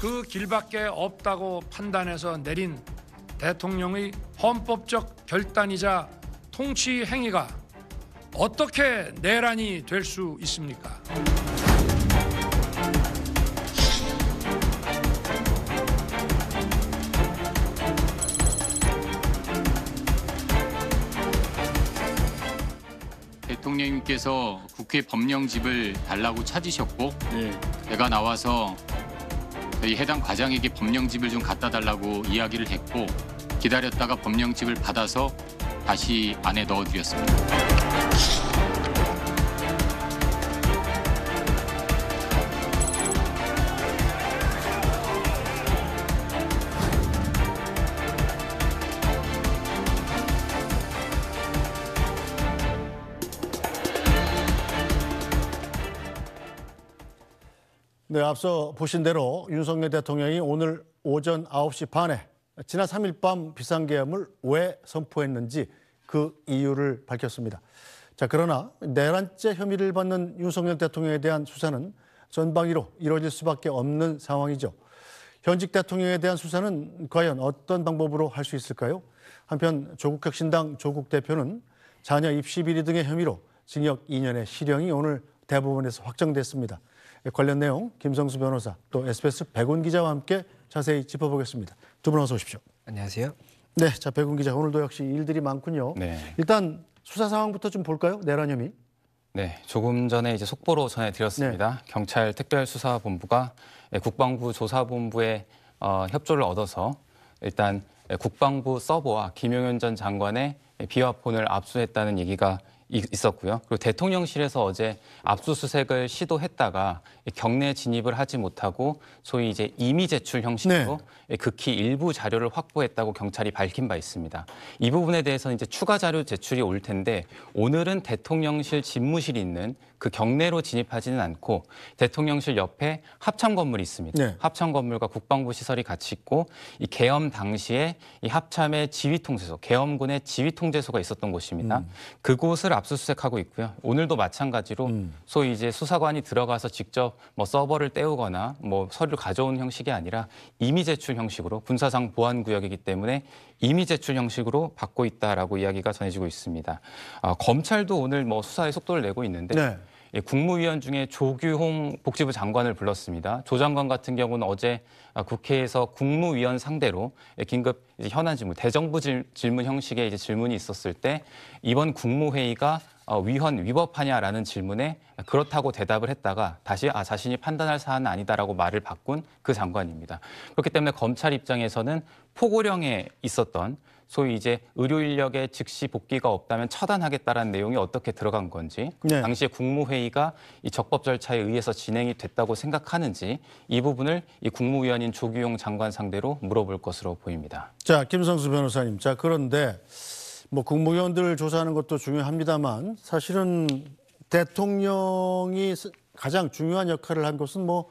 그 길밖에 없다고 판단해서 내린 대통령의 헌법적 결단이자 통치 행위가 어떻게 내란이 될 수 있습니까? 대통령님께서 국회 법령집을 달라고 찾으셨고 제가 나와서 저희 해당 과장에게 법령집을 좀 갖다 달라고 이야기를 했고 기다렸다가 법령집을 받아서 다시 안에 넣어드렸습니다. 네, 앞서 보신 대로 윤석열 대통령이 오늘 오전 9시 반에 지난 3일 밤 비상계엄을 왜 선포했는지 그 이유를 밝혔습니다. 자, 그러나 내란죄 혐의를 받는 윤석열 대통령에 대한 수사는 전방위로 이루어질 수밖에 없는 상황이죠. 현직 대통령에 대한 수사는 과연 어떤 방법으로 할 수 있을까요? 한편 조국혁신당 조국 대표는 자녀 입시 비리 등의 혐의로 징역 2년의 실형이 오늘 대법원에서 확정됐습니다. 관련 내용 김성수 변호사 또 SBS 백운 기자와 함께 자세히 짚어보겠습니다. 두 분 어서 오십시오. 안녕하세요. 네, 자 백운 기자 오늘도 역시 일들이 많군요. 네. 일단 수사 상황부터 좀 볼까요? 내란 혐의. 네, 조금 전에 이제 속보로 전해드렸습니다. 네. 경찰 특별수사본부가 국방부 조사본부의 협조를 얻어서 일단 국방부 서버와 김용현 전 장관의 비화폰을 압수했다는 얘기가 있었고요. 그리고 대통령실에서 어제 압수수색을 시도했다가 경내 진입을 하지 못하고 소위 이제 임의 제출 형식으로 극히 일부 자료를 확보했다고 경찰이 밝힌 바 있습니다. 이 부분에 대해서는 이제 추가 자료 제출이 올 텐데 오늘은 대통령실 집무실이 있는 그 경내로 진입하지는 않고 대통령실 옆에 합참 건물이 있습니다. 네. 합참 건물과 국방부 시설이 같이 있고 이 계엄 당시에 이 합참의 지휘통제소, 계엄군의 지휘통제소가 있었던 곳입니다. 그곳을 압수수색하고 있고요. 오늘도 마찬가지로 소위 이제 수사관이 들어가서 직접 뭐 서버를 떼우거나 뭐 서류를 가져온 형식이 아니라 임의 제출 형식으로 군사상 보안 구역이기 때문에 임의 제출 형식으로 받고 있다라고 이야기가 전해지고 있습니다. 검찰도 오늘 뭐 수사에 속도를 내고 있는데 네. 국무위원 중에 조규홍 복지부 장관을 불렀습니다. 조 장관 같은 경우는 어제 국회에서 국무위원 상대로 긴급 이제 현안 질문, 대정부 질문 형식의 이제 질문이 있었을 때 이번 국무회의가 위헌 위법하냐라는 질문에 그렇다고 대답을 했다가 다시 자신이 판단할 사안은 아니다라고 말을 바꾼 그 장관입니다. 그렇기 때문에 검찰 입장에서는 포고령에 있었던 소위 이제 의료 인력의 즉시 복귀가 없다면 처단하겠다라는 내용이 어떻게 들어간 건지, 네. 당시에 국무회의가 이 적법 절차에 의해서 진행이 됐다고 생각하는지 이 부분을 이 국무위원인 조규용 장관 상대로 물어볼 것으로 보입니다. 자, 김성수 변호사님. 자, 그런데 뭐 국무위원들 조사하는 것도 중요합니다만 사실은 대통령이 가장 중요한 역할을 한 것은 뭐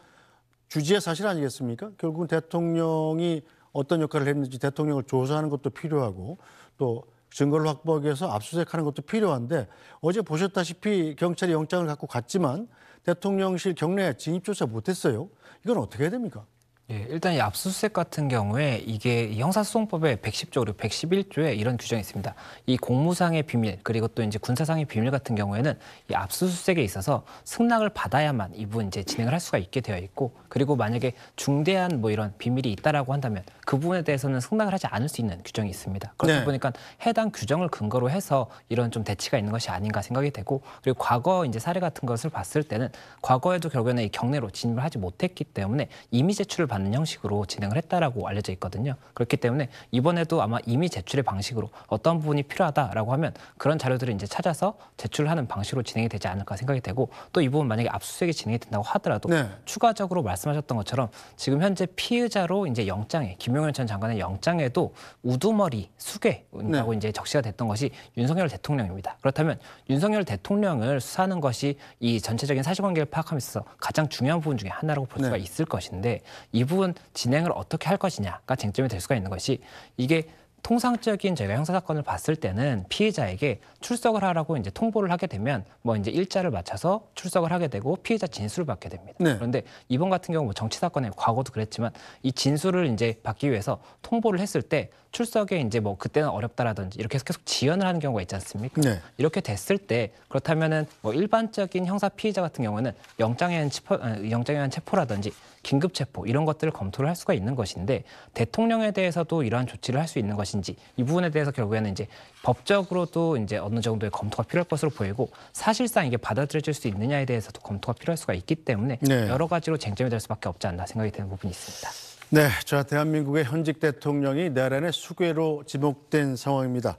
주지의 사실 아니겠습니까? 결국은 대통령이 어떤 역할을 했는지 대통령을 조사하는 것도 필요하고 또 증거를 확보하기 위해서 압수수색하는 것도 필요한데 어제 보셨다시피 경찰이 영장을 갖고 갔지만 대통령실 경내에 진입조차 못했어요. 이건 어떻게 해야 됩니까? 예, 일단 이 압수수색 같은 경우에 이게 이 형사소송법의 110조 그리고 111조에 이런 규정이 있습니다. 이 공무상의 비밀 그리고 또 이제 군사상의 비밀 같은 경우에는 이 압수수색에 있어서 승낙을 받아야만 이 부분 이제 진행을 할 수가 있게 되어 있고 그리고 만약에 중대한 뭐 이런 비밀이 있다라고 한다면 그 부분에 대해서는 승낙을 하지 않을 수 있는 규정이 있습니다. 그러다 네. 보니까 해당 규정을 근거로 해서 이런 좀 대치가 있는 것이 아닌가 생각이 되고 그리고 과거 이제 사례 같은 것을 봤을 때는 과거에도 결국에는 이 경내로 진입을 하지 못했기 때문에 임의 제출을 받는 형식으로 진행을 했다라고 알려져 있거든요. 그렇기 때문에 이번에도 아마 임의 제출의 방식으로 어떤 부분이 필요하다라고 하면 그런 자료들을 이제 찾아서 제출하는 방식으로 진행이 되지 않을까 생각이 되고 또 이 부분 만약에 압수수색이 진행이 된다고 하더라도 네. 추가적으로 말씀하셨던 것처럼 지금 현재 피의자로 이제 영장에 김용현 전 장관의 영장에도 우두머리 수괴라고 이제 적시가 됐던 것이 윤석열 대통령입니다. 그렇다면 윤석열 대통령을 수사하는 것이 이 전체적인 사실관계를 파악하면서 가장 중요한 부분 중에 하나라고 볼 수가 있을 것인데 이 부분 진행을 어떻게 할 것이냐가 쟁점이 될 수가 있는 것이 이게 통상적인 저희가 형사사건을 봤을 때는 피해자에게 출석을 하라고 이제 통보를 하게 되면 뭐 이제 일자를 맞춰서 출석을 하게 되고 피해자 진술을 받게 됩니다. 네. 그런데 이번 같은 경우 뭐 정치사건의 과거도 그랬지만 이 진술을 이제 받기 위해서 통보를 했을 때 출석에 이제 뭐 그때는 어렵다라든지 이렇게 해서 계속 지연을 하는 경우가 있지 않습니까? 네. 이렇게 됐을 때 그렇다면은 뭐 일반적인 형사 피해자 같은 경우는 영장에 의한 체포라든지 긴급 체포 이런 것들을 검토를 할 수가 있는 것인데 대통령에 대해서도 이러한 조치를 할 수 있는 것인지 이 부분에 대해서 결국에는 이제 법적으로도 이제 어느 정도의 검토가 필요할 것으로 보이고 사실상 이게 받아들여질 수 있느냐에 대해서도 검토가 필요할 수가 있기 때문에 네. 여러 가지로 쟁점이 될 수밖에 없지 않나 생각이 되는 부분이 있습니다. 네, 자 대한민국의 현직 대통령이 내란의 수괴로 지목된 상황입니다.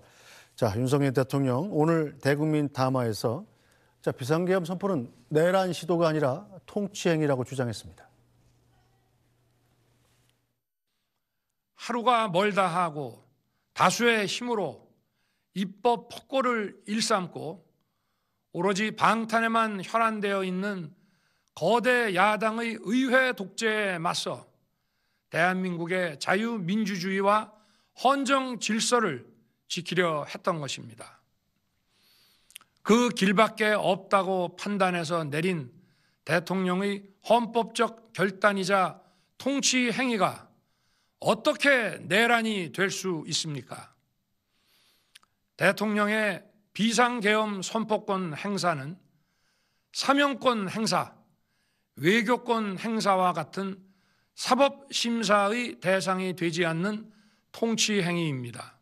자, 윤석열 대통령 오늘 대국민 담화에서 자 비상계엄 선포는 내란 시도가 아니라 통치행위라고 주장했습니다. 하루가 멀다 하고 다수의 힘으로 입법 폭거를 일삼고 오로지 방탄에만 혈안되어 있는 거대 야당의 의회 독재에 맞서 대한민국의 자유민주주의와 헌정 질서를 지키려 했던 것입니다. 그 길밖에 없다고 판단해서 내린 대통령의 헌법적 결단이자 통치 행위가 어떻게 내란이 될 수 있습니까? 대통령의 비상계엄 선포권 행사는 사명권 행사, 외교권 행사와 같은 사법심사의 대상이 되지 않는 통치 행위입니다.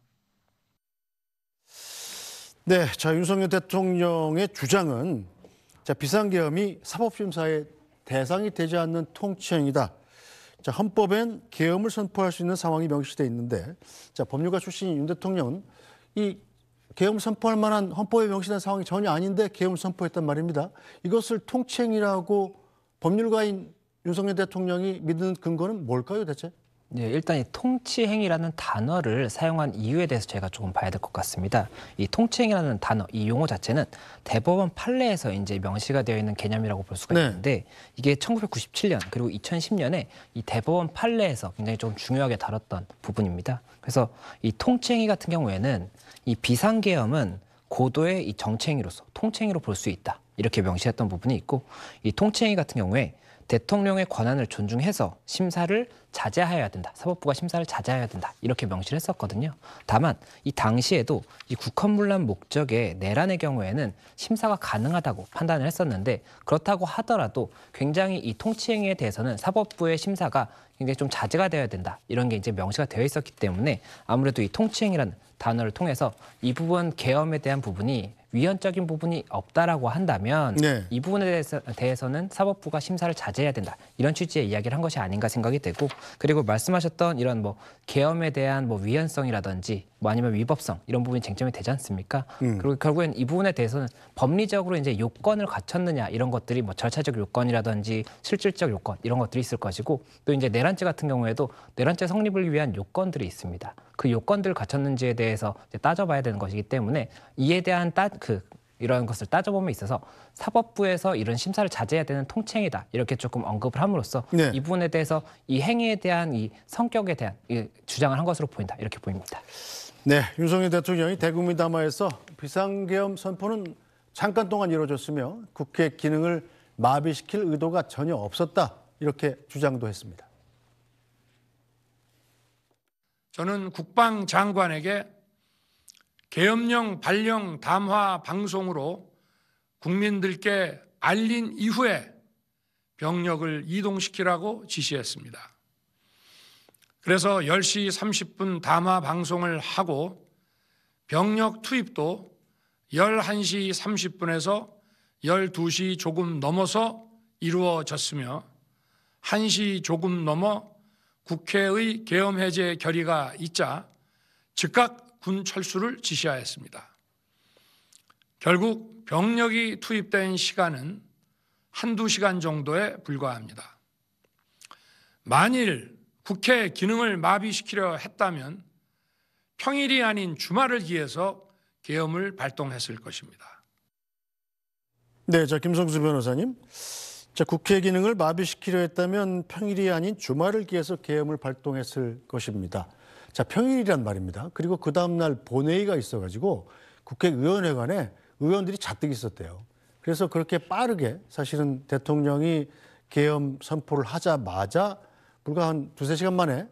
네, 자 윤석열 대통령의 주장은 자 비상계엄이 사법심사의 대상이 되지 않는 통치행위다. 자, 헌법엔 계엄을 선포할 수 있는 상황이 명시되어 있는데 자, 법률가 출신인 윤 대통령은 이 계엄 선포할 만한 헌법에 명시된 상황이 전혀 아닌데 계엄을 선포했단 말입니다. 이것을 통치행위라고 법률가인 윤석열 대통령이 믿는 근거는 뭘까요, 대체? 네, 일단 이 통치행위라는 단어를 사용한 이유에 대해서 제가 조금 봐야 될 것 같습니다. 이 통치행위라는 단어, 이 용어 자체는 대법원 판례에서 이제 명시가 되어 있는 개념이라고 볼 수가 있는데 이게 1997년 그리고 2010년에 이 대법원 판례에서 굉장히 좀 중요하게 다뤘던 부분입니다. 그래서 이 통치행위 같은 경우에는 이 비상계엄은 고도의 이 정치행위로서 통치행위로 볼 수 있다. 이렇게 명시했던 부분이 있고 이 통치행위 같은 경우에 대통령의 권한을 존중해서 심사를 자제하여야 된다. 사법부가 심사를 자제하여야 된다. 이렇게 명시를 했었거든요. 다만 이 당시에도 이 국헌문란 목적의 내란의 경우에는 심사가 가능하다고 판단을 했었는데 그렇다고 하더라도 굉장히 이 통치행위에 대해서는 사법부의 심사가 굉장히 좀 자제가 되어야 된다. 이런 게 이제 명시가 되어 있었기 때문에 아무래도 이 통치행위라는 단어를 통해서 이 부분 계엄에 대한 부분이 위헌적인 부분이 없다라고 한다면 이 부분에 대해서는 사법부가 심사를 자제해야 된다. 이런 취지의 이야기를 한 것이 아닌가 생각이 되고 그리고 말씀하셨던 이런 뭐 계엄에 대한 뭐 위헌성이라든지 뭐 아니면 위법성 이런 부분이 쟁점이 되지 않습니까? 그리고 결국엔 이 부분에 대해서는 법리적으로 이제 요건을 갖췄느냐 이런 것들이 뭐 절차적 요건이라든지 실질적 요건 이런 것들이 있을 것이고 또 이제 내란죄 같은 경우에도 내란죄 성립을 위한 요건들이 있습니다. 그 요건들을 갖췄는지에 대해서 이제 따져봐야 되는 것이기 때문에 이에 대한 이런 것을 따져봄에 있어서 사법부에서 이런 심사를 자제해야 되는 통치행위다 이렇게 조금 언급을 함으로써 이 부분에 대해서 이 행위에 대한 이 성격에 대한 이 주장을 한 것으로 보인다 이렇게 보입니다. 네, 윤석열 대통령이 대국민 담화에서 비상계엄 선포는 잠깐 동안 이루어졌으며 국회 기능을 마비시킬 의도가 전혀 없었다 이렇게 주장도 했습니다. 저는 국방장관에게 계엄령 발령 담화 방송으로 국민들께 알린 이후에 병력을 이동시키라고 지시했습니다. 그래서 10시 30분 담화 방송을 하고 병력 투입도 11시 30분에서 12시 조금 넘어서 이루어졌으며 1시 조금 넘어 국회의 계엄 해제 결의가 있자 즉각 군 철수를 지시하였습니다. 결국 병력이 투입된 시간은 한두 시간 정도에 불과합니다. 만일 국회 기능을 마비시키려 했다면 평일이 아닌 주말을 기해서 계엄을 발동했을 것입니다. 네, 자 김성수 변호사님. 자, 국회 기능을 마비시키려 했다면 평일이 아닌 주말을 기해서 계엄을 발동했을 것입니다. 자, 평일이란 말입니다. 그리고 그 다음날 본회의가 있어가지고 국회의원회관에 의원들이 잔뜩 있었대요. 그래서 그렇게 빠르게 사실은 대통령이 계엄 선포를 하자마자 불과 한 두세 시간 만에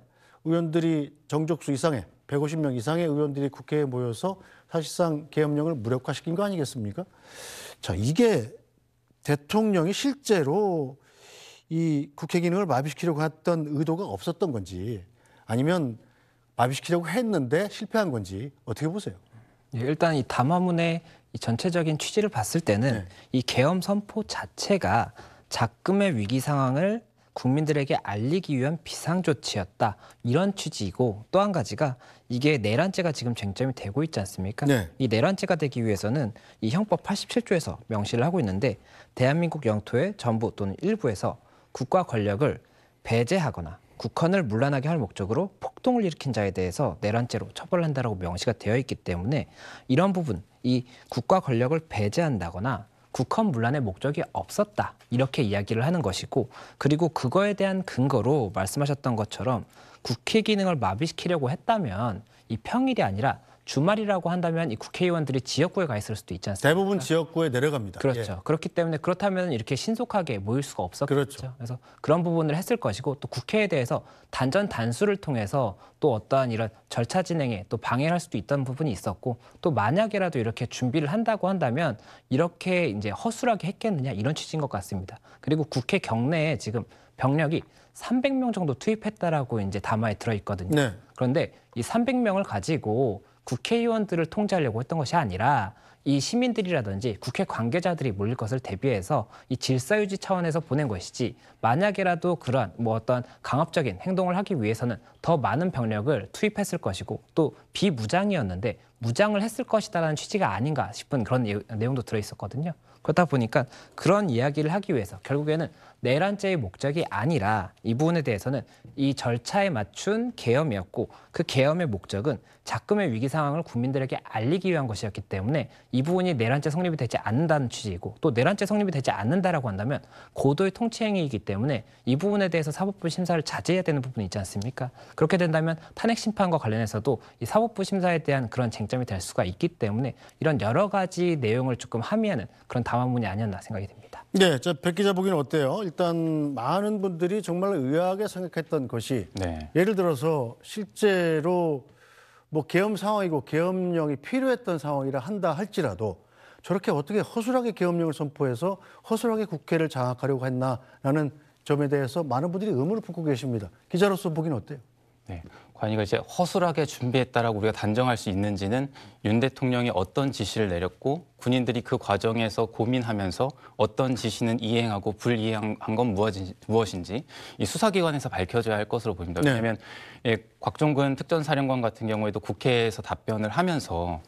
의원들이 정족수 이상의 150명 이상의 의원들이 국회에 모여서 사실상 계엄령을 무력화시킨 거 아니겠습니까? 자, 이게 대통령이 실제로 이 국회 기능을 마비시키려고 했던 의도가 없었던 건지 아니면 마비시키려고 했는데 실패한 건지 어떻게 보세요? 일단 이 담화문의 이 전체적인 취지를 봤을 때는 네. 이 계엄 선포 자체가 작금의 위기 상황을 국민들에게 알리기 위한 비상조치였다. 이런 취지이고 또 한 가지가 이게 내란죄가 지금 쟁점이 되고 있지 않습니까? 네. 이 내란죄가 되기 위해서는 이 형법 87조에서 명시를 하고 있는데 대한민국 영토의 전부 또는 일부에서 국가 권력을 배제하거나 국헌을 문란하게 할 목적으로 폭동을 일으킨 자에 대해서 내란죄로 처벌한다라고 명시가 되어 있기 때문에 이런 부분, 이 국가 권력을 배제한다거나 국헌 문란의 목적이 없었다 이렇게 이야기를 하는 것이고 그리고 그거에 대한 근거로 말씀하셨던 것처럼 국회 기능을 마비시키려고 했다면 이 평일이 아니라 주말이라고 한다면 이 국회의원들이 지역구에 가 있을 수도 있지 않습니까? 대부분 지역구에 내려갑니다. 그렇죠. 예. 그렇기 때문에 그렇다면 이렇게 신속하게 모일 수가 없었겠죠. 그렇죠. 그래서 그런 부분을 했을 것이고 또 국회에 대해서 단전 단수를 통해서 또 어떠한 이런 절차 진행에 또 방해를 할 수도 있던 부분이 있었고 또 만약에라도 이렇게 준비를 한다고 한다면 이렇게 이제 허술하게 했겠느냐 이런 취지인 것 같습니다. 그리고 국회 경내에 지금 병력이 300명 정도 투입했다라고 이제 담화에 들어 있거든요. 네. 그런데 이 300명을 가지고 국회의원들을 통제하려고 했던 것이 아니라 이 시민들이라든지 국회 관계자들이 몰릴 것을 대비해서 이 질서유지 차원에서 보낸 것이지 만약에라도 그러한 뭐 어떤 강압적인 행동을 하기 위해서는 더 많은 병력을 투입했을 것이고 또 비무장이었는데 무장을 했을 것이다라는 취지가 아닌가 싶은 그런 내용도 들어있었거든요. 그렇다 보니까 그런 이야기를 하기 위해서 결국에는 내란죄의 목적이 아니라 이 부분에 대해서는 이 절차에 맞춘 계엄이었고 그 계엄의 목적은 작금의 위기 상황을 국민들에게 알리기 위한 것이었기 때문에 이 부분이 내란죄 성립이 되지 않는다는 취지이고 또 내란죄 성립이 되지 않는다라고 한다면 고도의 통치행위이기 때문에 이 부분에 대해서 사법부 심사를 자제해야 되는 부분이 있지 않습니까? 그렇게 된다면 탄핵 심판과 관련해서도 이 사법부 심사에 대한 그런 쟁점이 될 수가 있기 때문에 이런 여러 가지 내용을 조금 함의하는 그런 담화문이 아니었나 생각이 듭니다. 네, 자, 백 기자 보기는 어때요? 일단 많은 분들이 정말 의아하게 생각했던 것이 네. 예를 들어서 실제로 뭐 계엄 상황이고 계엄령이 필요했던 상황이라 한다 할지라도 저렇게 어떻게 허술하게 계엄령을 선포해서 허술하게 국회를 장악하려고 했나라는 점에 대해서 많은 분들이 의문을 품고 계십니다. 기자로서 보기는 어때요? 네. 과연 이걸 이제 허술하게 준비했다라고 우리가 단정할 수 있는지는 윤 대통령이 어떤 지시를 내렸고 군인들이 그 과정에서 고민하면서 어떤 지시는 이행하고 불이행한 건 무엇인지 이 수사기관에서 밝혀져야 할 것으로 보입니다. 네. 왜냐하면 곽종근 특전사령관 같은 경우에도 국회에서 답변을 하면서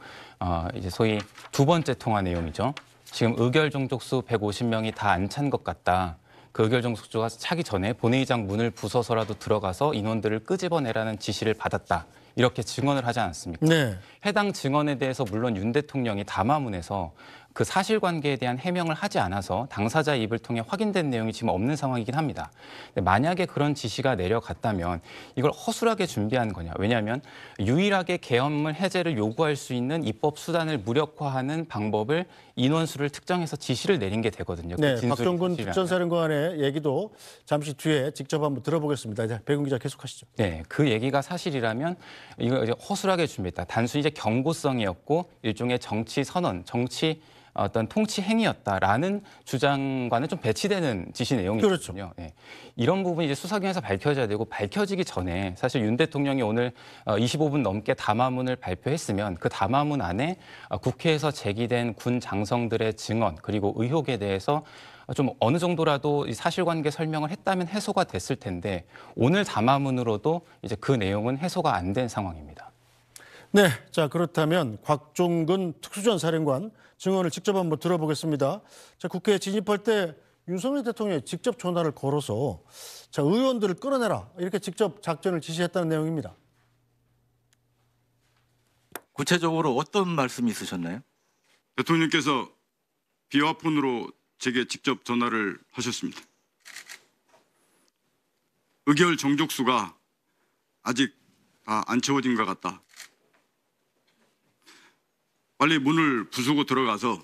이제 소위 두 번째 통화 내용이죠. 지금 의결 종족수 150명이 다 안 찬 것 같다. 그 의결 종족수가 차기 전에 본회의장 문을 부숴서라도 들어가서 인원들을 끄집어내라는 지시를 받았다. 이렇게 증언을 하지 않았습니까? 네. 해당 증언에 대해서 물론 윤 대통령이 담화문에서 그 사실관계에 대한 해명을 하지 않아서 당사자 입을 통해 확인된 내용이 지금 없는 상황이긴 합니다. 근데 만약에 그런 지시가 내려갔다면 이걸 허술하게 준비한 거냐. 왜냐하면 유일하게 계엄을 해제를 요구할 수 있는 입법 수단을 무력화하는 방법을 인원수를 특정해서 지시를 내린 게 되거든요. 네, 진술이 박종근 사실이라면. 특전사령관의 얘기도 잠시 뒤에 직접 한번 들어보겠습니다. 이제 백운 기자 계속하시죠. 네, 그 얘기가 사실이라면 이거 이제 허술하게 준비했다. 단순히 이제 경고성이었고 일종의 정치 선언, 정치 어떤 통치 행위였다라는 주장과는 좀 배치되는 지시 내용이거든요. 그렇죠. 네. 이런 부분이 이제 수사기관에서 밝혀져야 되고 밝혀지기 전에 사실 윤 대통령이 오늘 25분 넘게 담화문을 발표했으면 그 담화문 안에 국회에서 제기된 군 장성들의 증언 그리고 의혹에 대해서 좀 어느 정도라도 이 사실관계 설명을 했다면 해소가 됐을 텐데 오늘 담화문으로도 이제 그 내용은 해소가 안 된 상황입니다. 네, 자 그렇다면 곽종근 특수전 사령관 증언을 직접 한번 들어보겠습니다. 자, 국회에 진입할 때 윤석열 대통령이 직접 전화를 걸어서 자 의원들을 끌어내라 이렇게 직접 작전을 지시했다는 내용입니다. 구체적으로 어떤 말씀이 있으셨나요? 대통령께서 비화폰으로 제게 직접 전화를 하셨습니다. 의결 정족수가 아직 다 안 채워진 것 같다. 빨리 문을 부수고 들어가서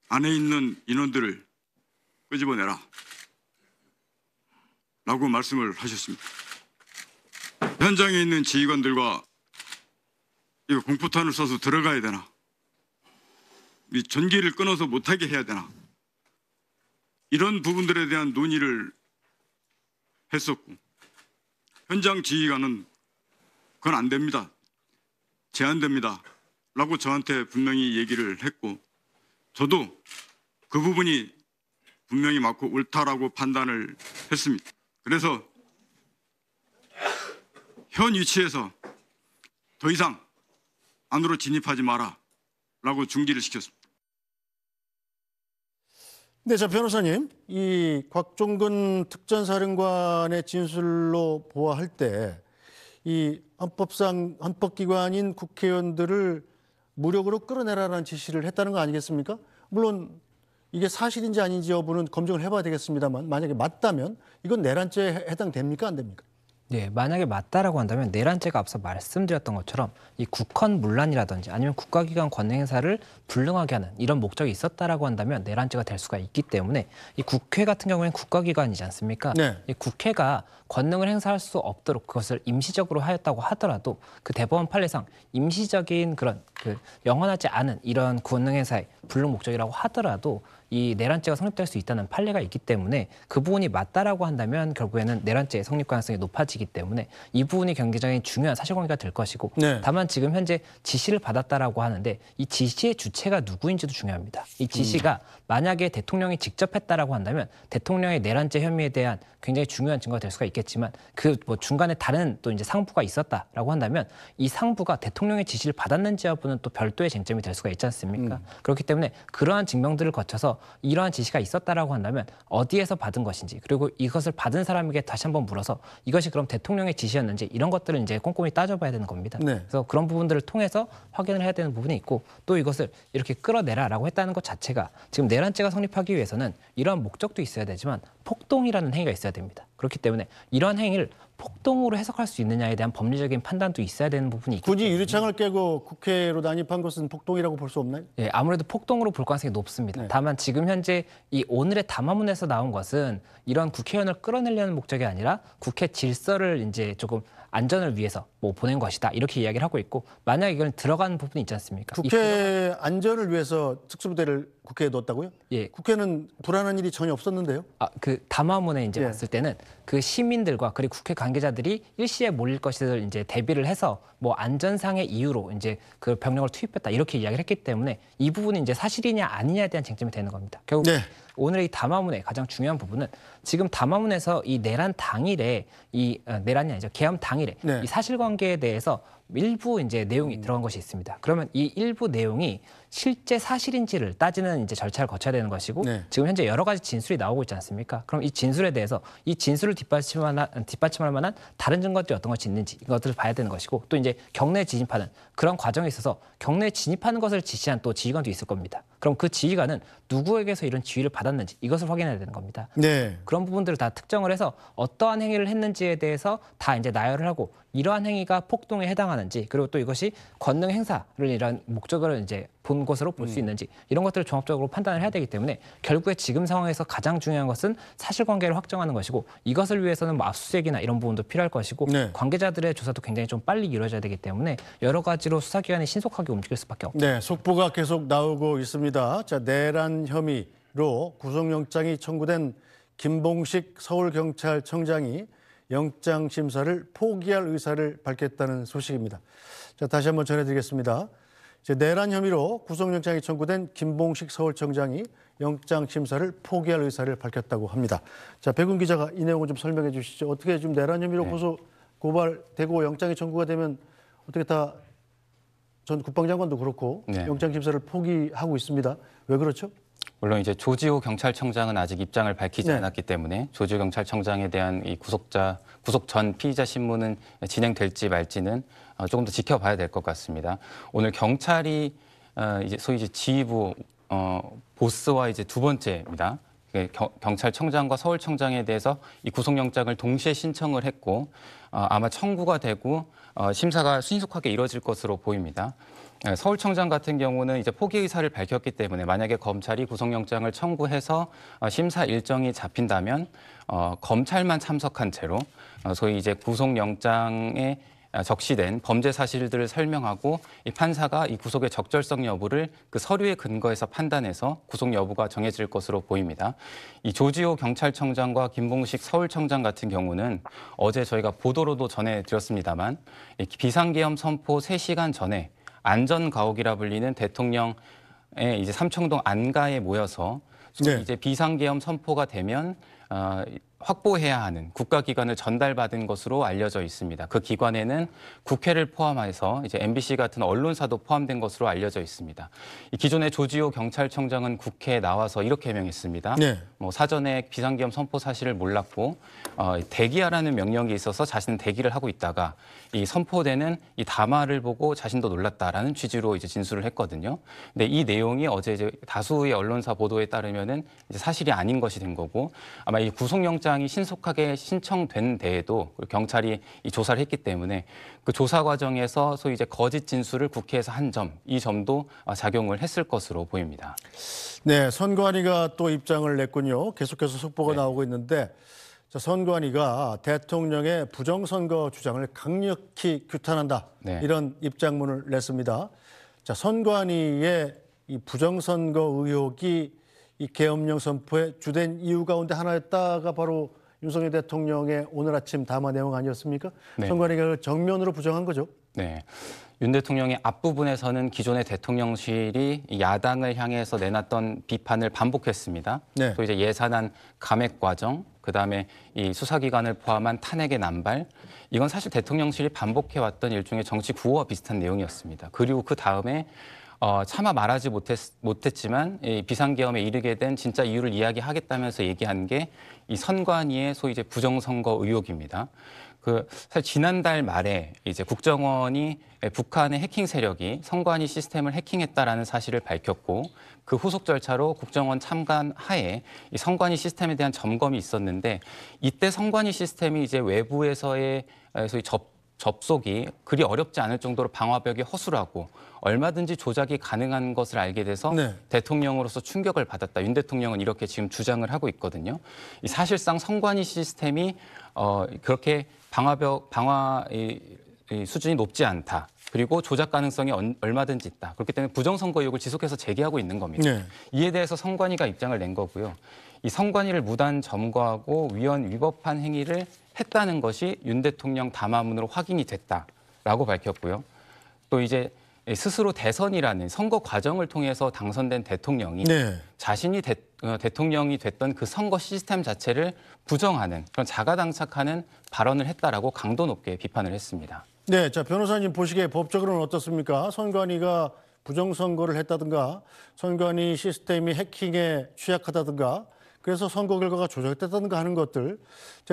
안에 있는 인원들을 끄집어내라 라고 말씀을 하셨습니다. 현장에 있는 지휘관들과 이거 공포탄을 쏴서 들어가야 되나, 이 전기를 끊어서 못하게 해야 되나, 이런 부분들에 대한 논의를 했었고, 현장 지휘관은 그건 안 됩니다, 제한됩니다 라고 저한테 분명히 얘기를 했고, 저도 그 부분이 분명히 맞고 옳다라고 판단을 했습니다. 그래서 현 위치에서 더 이상 안으로 진입하지 마라 라고 중지를 시켰습니다. 네, 자 변호사님, 이 곽종근 특전사령관의 진술로 보아할 때 이 헌법기관인 국회의원들을 무력으로 끌어내라는 지시를 했다는 거 아니겠습니까? 물론 이게 사실인지 아닌지 여부는 검증을 해봐야 되겠습니다만, 만약에 맞다면 이건 내란죄에 해당됩니까, 안 됩니까? 네, 만약에 맞다라고 한다면 내란죄가 앞서 말씀드렸던 것처럼 이 국헌문란이라든지 아니면 국가기관 권능 행사를 불능하게 하는 이런 목적이 있었다라고 한다면 내란죄가 될 수가 있기 때문에 이 국회 같은 경우에는 국가기관이지 않습니까? 네. 이 국회가 권능을 행사할 수 없도록 그것을 임시적으로 하였다고 하더라도 그 대법원 판례상 임시적인 그런 영원하지 않은 이런 권능 행사의 불능 목적이라고 하더라도 이 내란죄가 성립될 수 있다는 판례가 있기 때문에 그 부분이 맞다라고 한다면 결국에는 내란죄의 성립 가능성이 높아지기 때문에 이 부분이 굉장히 중요한 사실관계가 될 것이고, 네. 다만 지금 현재 지시를 받았다라고 하는데 이 지시의 주체가 누구인지도 중요합니다. 이 지시가 만약에 대통령이 직접 했다라고 한다면 대통령의 내란죄 혐의에 대한 굉장히 중요한 증거가 될 수가 있겠지만 그 뭐 중간에 다른 또 이제 상부가 있었다라고 한다면 이 상부가 대통령의 지시를 받았는지 여부는 또 별도의 쟁점이 될 수가 있지 않습니까? 그렇기 때문에 그러한 증명들을 거쳐서 이러한 지시가 있었다라고 한다면 어디에서 받은 것인지, 그리고 이것을 받은 사람에게 다시 한번 물어서 이것이 그럼 대통령의 지시였는지 이런 것들을 이제 꼼꼼히 따져봐야 되는 겁니다. 네. 그래서 그런 부분들을 통해서 확인을 해야 되는 부분이 있고, 또 이것을 이렇게 끌어내라라고 했다는 것 자체가 지금 내란죄가 성립하기 위해서는 이러한 목적도 있어야 되지만 폭동이라는 행위가 있어야 됩니다. 그렇기 때문에 이러한 행위를 폭동으로 해석할 수 있느냐에 대한 법리적인 판단도 있어야 되는 부분이 있기 굳이 때문에 유리창을 깨고 국회로 난입한 것은 폭동이라고 볼 수 없나요? 예, 아무래도 폭동으로 볼 가능성이 높습니다. 네. 다만 지금 현재 이 오늘의 담화문에서 나온 것은 이런 국회의원을 끌어내려는 목적이 아니라 국회 질서를 이제 조금 안전을 위해서 뭐 보낸 것이다 이렇게 이야기를 하고 있고, 만약에 이건 들어가는 부분이 있지 않습니까? 국회 안전을 위해서 특수부대를 국회에 넣었다고요? 예. 국회는 불안한 일이 전혀 없었는데요. 그 담화문에 이제 예. 봤을 때는 그 시민들과 그리고 국회 관계자들이 일시에 몰릴 것을 이제 대비를 해서 뭐 안전상의 이유로 이제 그 병력을 투입했다 이렇게 이야기를 했기 때문에 이 부분이 이제 사실이냐 아니냐에 대한 쟁점이 되는 겁니다. 결국 네. 오늘의 이 담화문의 가장 중요한 부분은 지금 담화문에서 이 내란 당일에 내란이 아니죠, 계엄 당일에 네. 이 사실관계에 대해서 일부 이제 내용이 들어간 것이 있습니다. 그러면 이 일부 내용이 실제 사실인지를 따지는 이제 절차를 거쳐야 되는 것이고, 네. 지금 현재 여러 가지 진술이 나오고 있지 않습니까? 그럼 이 진술에 대해서 이 진술을 뒷받침할 만한 다른 증거들이 어떤 것이 있는지 이것들을 봐야 되는 것이고, 또 이제 경내에 진입하는 그런 과정에 있어서 경내에 진입하는 것을 지시한 또 지휘관도 있을 겁니다. 그럼 그 지휘관은 누구에게서 이런 지휘를 받았는지 이것을 확인해야 되는 겁니다. 네. 그런 부분들을 다 특정을 해서 어떠한 행위를 했는지에 대해서 다 이제 나열을 하고, 이러한 행위가 폭동에 해당하는지, 그리고 또 이것이 권능 행사를 이런 목적을 이제 본 것으로 볼 수 있는지 이런 것들을 종합적으로 판단을 해야 되기 때문에 결국에 지금 상황에서 가장 중요한 것은 사실관계를 확정하는 것이고, 이것을 위해서는 뭐 압수수색이나 이런 부분도 필요할 것이고, 네. 관계자들의 조사도 굉장히 좀 빨리 이루어져야 되기 때문에 여러 가지로 수사기관이 신속하게 움직일 수밖에 없습니다. 네, 속보가 계속 나오고 있습니다. 자, 내란 혐의로 구속영장이 청구된 김봉식 서울경찰청장이 영장 심사를 포기할 의사를 밝혔다는 소식입니다. 자, 다시 한번 전해드리겠습니다. 이제 내란 혐의로 구속영장이 청구된 김봉식 서울청장이 영장 심사를 포기할 의사를 밝혔다고 합니다. 자, 백운 기자가 이 내용을 좀 설명해 주시죠. 어떻게 지금 내란 혐의로 고발되고 영장이 청구가 되면 어떻게 다 전 국방장관도 그렇고 네. 영장 심사를 포기하고 있습니다. 왜 그렇죠? 물론 이제 조지호 경찰청장은 아직 입장을 밝히지 네. 않았기 때문에 조지호 경찰청장에 대한 이 구속 전 피의자 신문은 진행될지 말지는 조금 더 지켜봐야 될 것 같습니다. 오늘 경찰이 이제 소위 이제 지휘부 보스와 이제 두 번째입니다. 경찰청장과 서울청장에 대해서 이 구속영장을 동시에 신청을 했고 아마 청구가 되고 심사가 신속하게 이뤄질 것으로 보입니다. 서울청장 같은 경우는 이제 포기 의사를 밝혔기 때문에 만약에 검찰이 구속영장을 청구해서 심사 일정이 잡힌다면 검찰만 참석한 채로 소위 이제 구속영장에 적시된 범죄 사실들을 설명하고 이 판사가 이 구속의 적절성 여부를 그 서류에 근거해서 판단해서 구속 여부가 정해질 것으로 보입니다. 이 조지호 경찰청장과 김봉식 서울청장 같은 경우는 어제 저희가 보도로도 전해드렸습니다만 이 비상계엄 선포 3시간 전에 안전가옥이라 불리는 대통령의 이제 삼청동 안가에 모여서 네. 이제 비상계엄 선포가 되면 확보해야 하는 국가기관을 전달받은 것으로 알려져 있습니다. 그 기관에는 국회를 포함해서 이제 MBC 같은 언론사도 포함된 것으로 알려져 있습니다. 이 기존의 조지호 경찰청장은 국회에 나와서 이렇게 해명했습니다. 네. 사전에 비상계엄 선포 사실을 몰랐고 대기하라는 명령이 있어서 자신은 대기를 하고 있다가 이 선포되는 이 담화를 보고 자신도 놀랐다라는 취지로 이제 진술을 했거든요. 근데 이 내용이 어제 이제 다수의 언론사 보도에 따르면은 이제 사실이 아닌 것이 된 거고 아마 이 구속영장이 신속하게 신청된 데에도 경찰이 이 조사를 했기 때문에 그 조사 과정에서 소위 이제 거짓 진술을 국회에서 한 점, 이 점도 작용을 했을 것으로 보입니다. 네, 선관위가 또 입장을 냈군요. 계속해서 속보가 나오고 있는데 자, 선관위가 대통령의 부정선거 주장을 강력히 규탄한다. 네. 이런 입장문을 냈습니다. 자, 선관위의 이 부정선거 의혹이 이 계엄령 선포의 주된 이유 가운데 하나였다가 바로 윤석열 대통령의 오늘 아침 담화 내용 아니었습니까? 네. 선관위가 정면으로 부정한 거죠. 네. 윤 대통령의 앞부분에서는 기존의 대통령실이 야당을 향해서 내놨던 비판을 반복했습니다. 네. 또 이제 예산안 감액 과정, 그다음에 이 수사기관을 포함한 탄핵의 남발, 이건 사실 대통령실이 반복해왔던 일종의 정치 구호와 비슷한 내용이었습니다. 그리고 그 다음에 차마 말하지 못했지만 이 비상계엄에 이르게 된 진짜 이유를 이야기하겠다면서 얘기한 게 이 선관위의 소위 이제 부정선거 의혹입니다. 사실 지난달 말에 이제 국정원이 북한의 해킹 세력이 선관위 시스템을 해킹했다라는 사실을 밝혔고 그 후속 절차로 국정원 참관 하에 이 선관위 시스템에 대한 점검이 있었는데 이때 선관위 시스템이 이제 외부에서의 소위 접속이 그리 어렵지 않을 정도로 방화벽이 허술하고 얼마든지 조작이 가능한 것을 알게 돼서 네. 대통령으로서 충격을 받았다. 윤 대통령은 이렇게 지금 주장을 하고 있거든요. 사실상 선관위 시스템이 그렇게 방화 수준이 높지 않다. 그리고 조작 가능성이 얼마든지 있다. 그렇기 때문에 부정선거 의혹을 지속해서 제기하고 있는 겁니다. 네. 이에 대해서 선관위가 입장을 낸 거고요. 이 선관위를 무단 점거하고 위헌 위법한 행위를 했다는 것이 윤 대통령 담화문으로 확인이 됐다라고 밝혔고요. 또 이제 스스로 대선이라는 선거 과정을 통해서 당선된 대통령이 네. 자신이 대통령이 됐던 그 선거 시스템 자체를 부정하는 그런 자가당착하는 발언을 했다라고 강도 높게 비판을 했습니다. 네, 자 변호사님 보시기에 법적으로는 어떻습니까? 선관위가 부정선거를 했다든가 선관위 시스템이 해킹에 취약하다든가 그래서 선거 결과가 조작됐다든가 하는 것들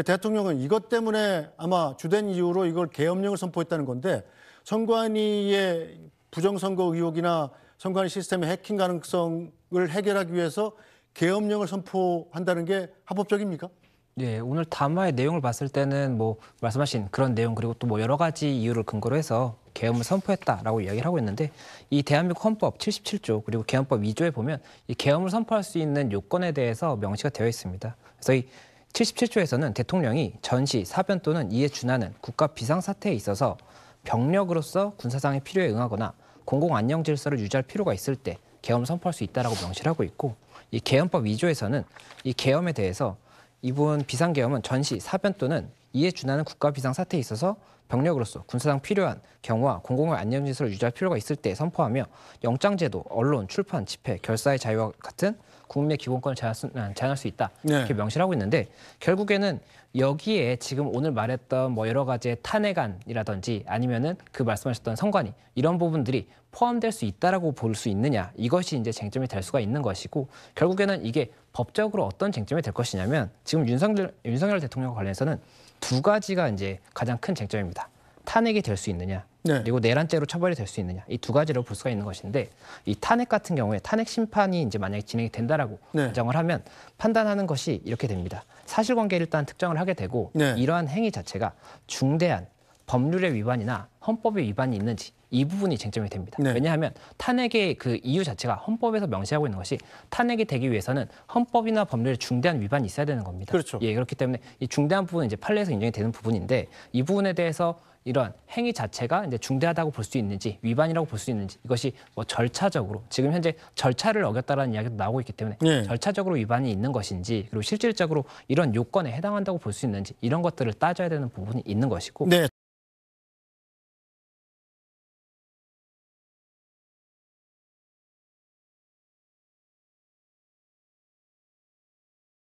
대통령은 이것 때문에 아마 주된 이유로 이걸 계엄령을 선포했다는 건데 선관위의 부정선거 의혹이나 선관위 시스템의 해킹 가능성을 해결하기 위해서 계엄령을 선포한다는 게 합법적입니까? 네, 오늘 담화의 내용을 봤을 때는 말씀하신 그런 내용 그리고 또 여러 가지 이유를 근거로 해서 계엄을 선포했다라고 이야기를 하고 있는데 이 대한민국 헌법 77조 그리고 계엄법 2조에 보면 이 계엄을 선포할 수 있는 요건에 대해서 명시가 되어 있습니다. 그래서 이 77조에서는 대통령이 전시, 사변 또는 이에 준하는 국가 비상사태에 있어서 병력으로서 군사상의 필요에 응하거나 공공안녕 질서를 유지할 필요가 있을 때 계엄을 선포할 수 있다라고 명시를 하고 있고 이 계엄법 2조에서는 이 계엄에 대해서 이번 비상계엄은 전시, 사변 또는 이에 준하는 국가 비상사태에 있어서 병력으로서 군사상 필요한 경우와 공공의 안녕질서를 유지할 필요가 있을 때 선포하며 영장제도, 언론, 출판, 집회, 결사의 자유와 같은 국민의 기본권을 제한할 수 있다 이렇게 명시를 하고 있는데 결국에는 여기에 지금 오늘 말했던 여러 가지의 탄핵안이라든지 아니면은 그 말씀하셨던 선관위 이런 부분들이 포함될 수 있다라고 볼 수 있느냐 이것이 이제 쟁점이 될 수가 있는 것이고 결국에는 이게 법적으로 어떤 쟁점이 될 것이냐면 지금 윤석열 대통령과 관련해서는 두 가지가 이제 가장 큰 쟁점입니다. 탄핵이 될 수 있느냐, 네. 그리고 내란죄로 처벌이 될 수 있느냐, 이 두 가지로 볼 수가 있는 것인데, 이 탄핵 같은 경우에 탄핵 심판이 이제 만약에 진행이 된다라고 네. 가정을 하면 판단하는 것이 이렇게 됩니다. 사실관계를 일단 특정을 하게 되고 네. 이러한 행위 자체가 중대한 법률의 위반이나 헌법의 위반이 있는지 이 부분이 쟁점이 됩니다. 네. 왜냐하면 탄핵의 그 이유 자체가 헌법에서 명시하고 있는 것이 탄핵이 되기 위해서는 헌법이나 법률의 중대한 위반이 있어야 되는 겁니다. 그렇죠. 예, 그렇기 때문에 이 중대한 부분은 이제 판례에서 인정이 되는 부분인데 이 부분에 대해서 이러한 행위 자체가 이제 중대하다고 볼 수 있는지 위반이라고 볼 수 있는지 이것이 뭐 절차적으로 지금 현재 절차를 어겼다라는 이야기도 나오고 있기 때문에 네. 절차적으로 위반이 있는 것인지 그리고 실질적으로 이런 요건에 해당한다고 볼 수 있는지 이런 것들을 따져야 되는 부분이 있는 것이고 네.